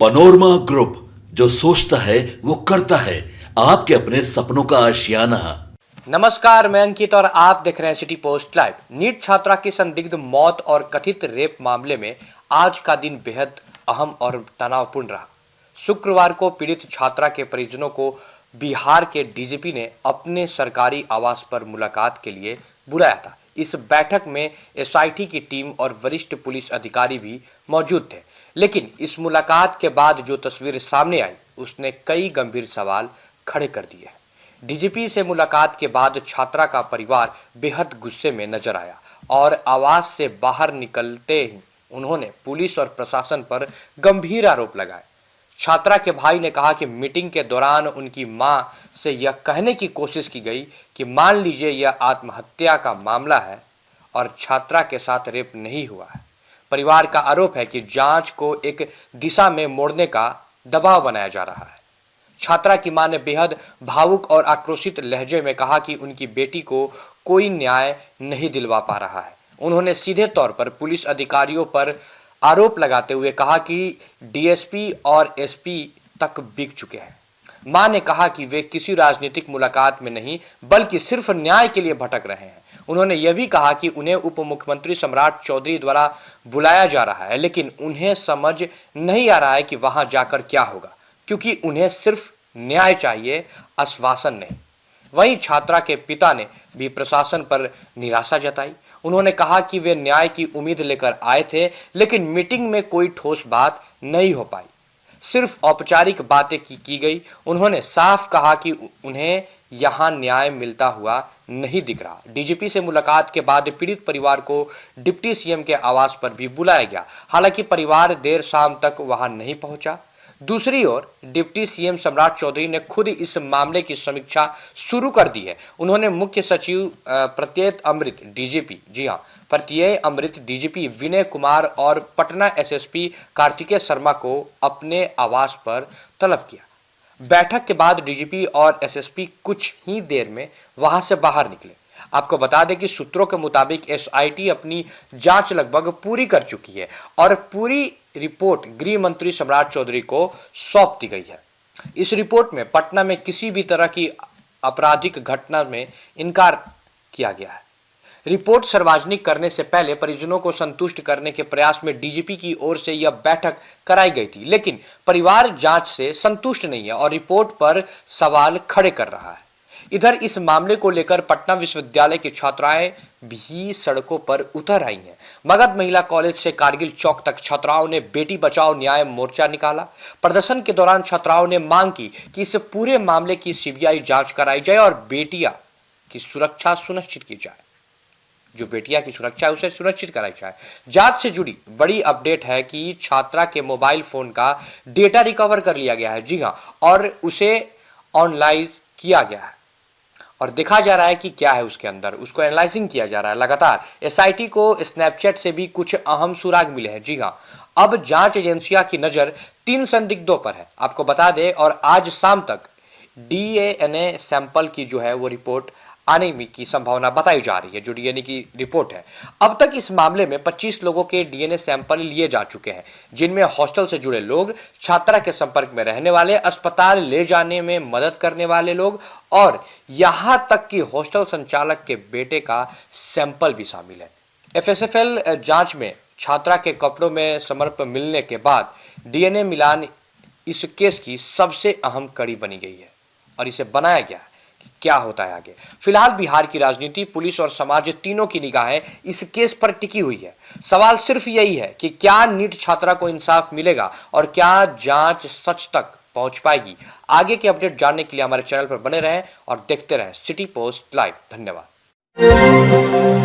Panorama group, जो सोचता है वो करता है। आपके अपने सपनों का आशियाना। नमस्कार, मैं अंकित और आप देख रहे हैं सिटी पोस्ट लाइव। नीट छात्रा की संदिग्ध मौत और कथित रेप मामले में आज का दिन बेहद अहम और तनावपूर्ण रहा। शुक्रवार को पीड़ित छात्रा के परिजनों को बिहार के डीजीपी ने अपने सरकारी आवास पर मुलाकात के लिए बुलाया था। इस बैठक में एसआईटी की टीम और वरिष्ठ पुलिस अधिकारी भी मौजूद थे। लेकिन इस मुलाकात के बाद जो तस्वीर सामने आई, उसने कई गंभीर सवाल खड़े कर दिए। डीजीपी से मुलाकात के बाद छात्रा का परिवार बेहद गुस्से में नजर आया और आवास से बाहर निकलते ही उन्होंने पुलिस और प्रशासन पर गंभीर आरोप लगाए। छात्रा के भाई ने कहा कि मीटिंग के दौरान उनकी मां से यह कहने की कोशिश की गई कि मान लीजिए यह आत्महत्या का मामला है और छात्रा के साथ रेप नहीं हुआ है। परिवार का आरोप है कि जांच को एक दिशा में मोड़ने का दबाव बनाया जा रहा है। छात्रा की मां ने बेहद भावुक और आक्रोशित लहजे में कहा कि उनकी बेटी को कोई न्याय नहीं दिलवा पा रहा है। उन्होंने सीधे तौर पर पुलिस अधिकारियों पर आरोप लगाते हुए कहा कि डीएसपी और एसपी तक बिक चुके हैं। मां ने कहा कि वे किसी राजनीतिक मुलाकात में नहीं बल्कि सिर्फ न्याय के लिए भटक रहे हैं। उन्होंने यह भी कहा कि उन्हें उप मुख्यमंत्री सम्राट चौधरी द्वारा बुलाया जा रहा है, लेकिन उन्हें समझ नहीं आ रहा है कि वहां जाकर क्या होगा, क्योंकि उन्हें सिर्फ न्याय चाहिए, आश्वासन नहीं। वहीं छात्रा के पिता ने भी प्रशासन पर निराशा जताई। उन्होंने कहा कि वे न्याय की उम्मीद लेकर आए थे, लेकिन मीटिंग में कोई ठोस बात नहीं हो पाई, सिर्फ औपचारिक बातें की गई। उन्होंने साफ कहा कि उन्हें यहां न्याय मिलता हुआ नहीं दिख रहा। डीजीपी से मुलाकात के बाद पीड़ित परिवार को डिप्टी सीएम के आवास पर भी बुलाया गया। हालांकि परिवार देर शाम तक वहां नहीं पहुंचा। दूसरी ओर डिप्टी सीएम सम्राट चौधरी ने खुद इस मामले की समीक्षा शुरू कर दी है। उन्होंने मुख्य सचिव प्रत्यय अमृत डीजीपी विनय कुमार और पटना एसएसपी कार्तिकेय शर्मा को अपने आवास पर तलब किया। बैठक के बाद डीजीपी और एसएसपी कुछ ही देर में वहां से बाहर निकले। आपको बता दें कि सूत्रों के मुताबिक एसआईटी अपनी जांच लगभग पूरी कर चुकी है और पूरी रिपोर्ट गृह मंत्री सम्राट चौधरी को सौंप दी गई है। इस रिपोर्ट में पटना में किसी भी तरह की आपराधिक घटना में इनकार किया गया है। रिपोर्ट सार्वजनिक करने से पहले परिजनों को संतुष्ट करने के प्रयास में डीजीपी की ओर से यह बैठक कराई गई थी, लेकिन परिवार जांच से संतुष्ट नहीं है और रिपोर्ट पर सवाल खड़े कर रहा है। इधर इस मामले को लेकर पटना विश्वविद्यालय की छात्राएं भी सड़कों पर उतर आई हैं। मगध महिला कॉलेज से कारगिल चौक तक छात्राओं ने बेटी बचाओ न्याय मोर्चा निकाला। प्रदर्शन के दौरान छात्राओं ने मांग की कि इस पूरे मामले की सीबीआई जांच कराई जाए और बेटियां की सुरक्षा सुनिश्चित की जाए। जो बेटियां की सुरक्षा है उसे सुनिश्चित कराई जाए। जांच से जुड़ी बड़ी अपडेट है कि छात्रा के मोबाइल फोन का डेटा रिकवर कर लिया गया है। जी हां, और उसे ऑनलाइज किया गया है और देखा जा रहा है कि क्या है उसके अंदर, उसको एनालाइजिंग किया जा रहा है लगातार। एसआईटी को स्नैपचैट से भी कुछ अहम सुराग मिले हैं। जी हां, अब जांच एजेंसियां की नजर 3 संदिग्धों पर है, आपको बता दें, और आज शाम तक डीएनए सैंपल की जो है वो रिपोर्ट आने की संभावना बताई जा रही है। जो डीएनए की रिपोर्ट है, अब तक इस मामले में 25 लोगों के डीएनए सैंपल लिए जा चुके हैं, जिनमें हॉस्टल से जुड़े लोग, छात्रा के संपर्क में रहने वाले, अस्पताल ले जाने में मदद करने वाले लोग और यहां तक कि हॉस्टल संचालक के बेटे का सैंपल भी शामिल है। एफएसएफएल जांच में छात्रा के कपड़ों में समर्पण मिलने के बाद डीएनए मिलान इस केस की सबसे अहम कड़ी बनी गई है और इसे बनाया गया है। क्या होता है आगे? फिलहाल बिहार की राजनीति, पुलिस और समाज तीनों की निगाहें इस केस पर टिकी हुई है। सवाल सिर्फ यही है कि क्या नीट छात्रा को इंसाफ मिलेगा और क्या जांच सच तक पहुंच पाएगी। आगे की अपडेट जानने के लिए हमारे चैनल पर बने रहें और देखते रहें सिटी पोस्ट लाइव। धन्यवाद।